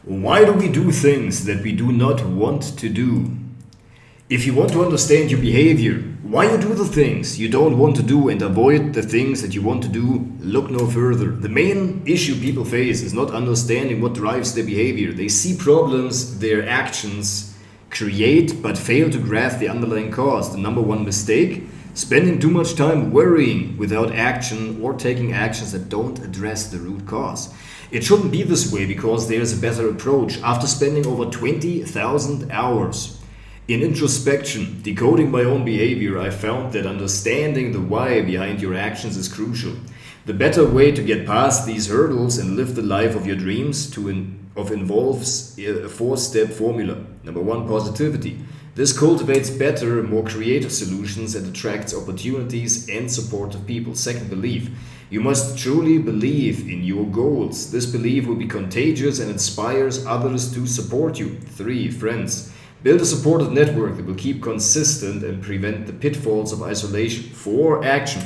Why do we do things that we do not want to do? If you want to understand your behavior, why you do the things you don't want to do and avoid the things that you want to do, look no further. The main issue people face is not understanding what drives their behavior. They see problems their actions create but fail to grasp the underlying cause. The number one mistake: spending too much time worrying without action or taking actions that don't address the root cause. It shouldn't be this way because there's a better approach. After spending over 20,000 hours in introspection, decoding my own behavior, I found that understanding the why behind your actions is crucial. The better way to get past these hurdles and live the life of your dreams involves a 4-step formula. Number 1, positivity. This cultivates better, more creative solutions and attracts opportunities and supportive people. Second, belief. You must truly believe in your goals. This belief will be contagious and inspires others to support you. 3, friends. Build a supportive network that will keep consistent and prevent the pitfalls of isolation. 4, action.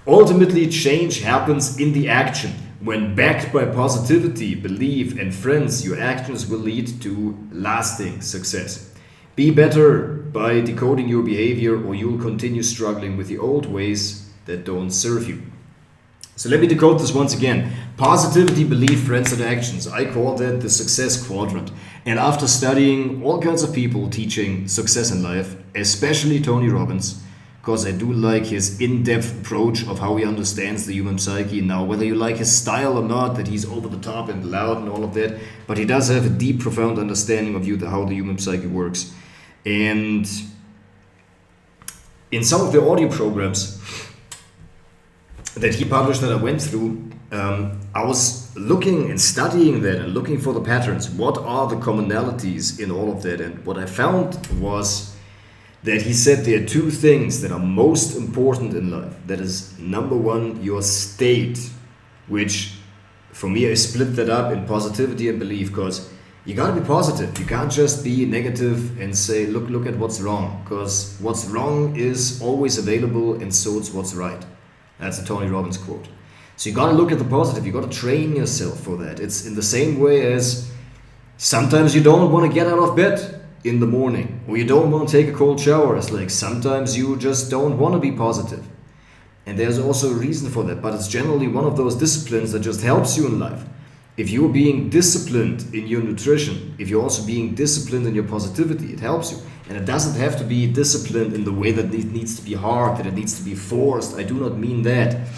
Ultimately, change happens in the action. When backed by positivity, belief, and friends, your actions will lead to lasting success. Be better by decoding your behavior, or you'll continue struggling with the old ways that don't serve you. So let me decode this once again. Positivity, belief, friends, and actions. I call that the success quadrant. And after studying all kinds of people teaching success in life, especially Tony Robbins, because I do like his in-depth approach of how he understands the human psyche. Now, whether you like his style or not, that he's over the top and loud and all of that, but he does have a deep, profound understanding of how the human psyche works. And in some of the audio programs that he published that I went through, I was looking and studying that and looking for the patterns. What are the commonalities in all of that? And what I found was that he said there are 2 things that are most important in life. That is, number 1, your state, which for me, I split that up in positivity and belief, because you gotta be positive. You can't just be negative and say, look at what's wrong, because what's wrong is always available, and so it's what's right. That's a Tony Robbins quote. So you gotta look at the positive. You gotta train yourself for that. It's in the same way as sometimes you don't want to get out of bed in the morning, or you don't want to take a cold shower. It's like sometimes you just don't want to be positive. And there's also a reason for that, but it's generally one of those disciplines that just helps you in life. If you're being disciplined in your nutrition, if you're also being disciplined in your positivity, it helps you. And it doesn't have to be disciplined in the way that it needs to be hard, that it needs to be forced. I do not mean that.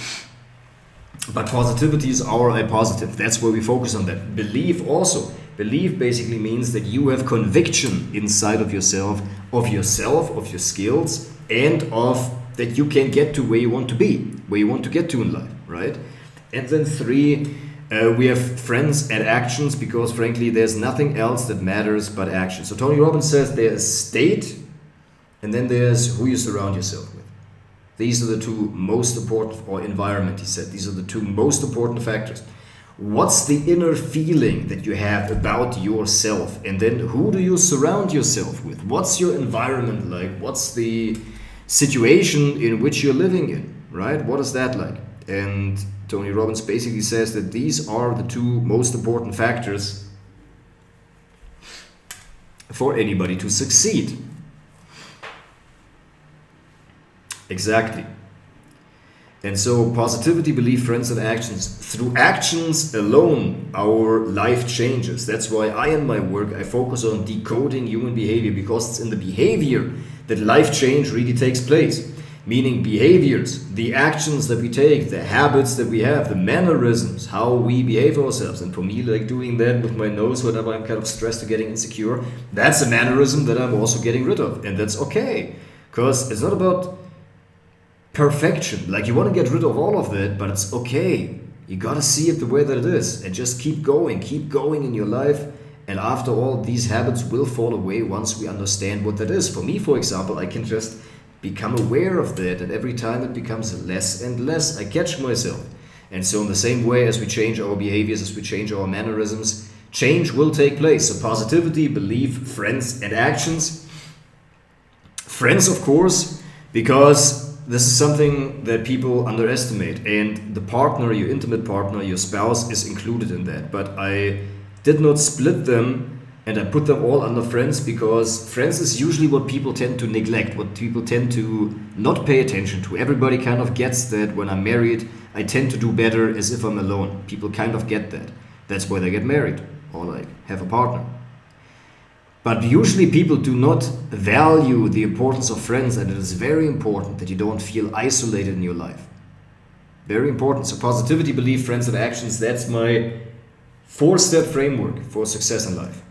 But positivity is our I positive. That's where we focus on that. Belief also. Belief basically means that you have conviction inside of yourself, of your skills, and of that you can get to where you want to be, where you want to get to in life, right? And then 3, we have friends and actions, because frankly there's nothing else that matters but action. So Tony Robbins says there's state, and then there's who you surround yourself with. These are the 2 most important, or environment, he said, these are the 2 most important factors. What's the inner feeling that you have about yourself, and then who do you surround yourself with? What's your environment like? What's the situation in which you're living in, right? What is that like? And Tony Robbins basically says that these are the 2 most important factors for anybody to succeed. Exactly. And so positivity, belief, friends, and actions. Through actions alone, our life changes. That's why in my work, I focus on decoding human behavior, because it's in the behavior that life change really takes place. Meaning behaviors, the actions that we take, the habits that we have, the mannerisms, how we behave ourselves. And for me, like doing that with my nose whenever I'm kind of stressed or getting insecure, that's a mannerism that I'm also getting rid of. And that's okay, because it's not about perfection. Like, you want to get rid of all of that, but it's okay. You got to see it the way that it is and just keep going in your life. And after all, these habits will fall away once we understand what that is. For me, for example, I can just become aware of that, and every time it becomes less and less, I catch myself. And so in the same way as we change our behaviors, as we change our mannerisms, change will take place. So positivity, belief, friends, and actions. Friends, of course, because this is something that people underestimate, and the partner, your intimate partner, your spouse, is included in that. But I did not split them and I put them all under friends, because friends is usually what people tend to neglect, what people tend to not pay attention to. Everybody kind of gets that when I'm married, I tend to do better as if I'm alone. People kind of get that. That's why they get married or like have a partner. But usually people do not value the importance of friends, and it is very important that you don't feel isolated in your life. Very important. So positivity, belief, friends and actions, that's my 4-step framework for success in life.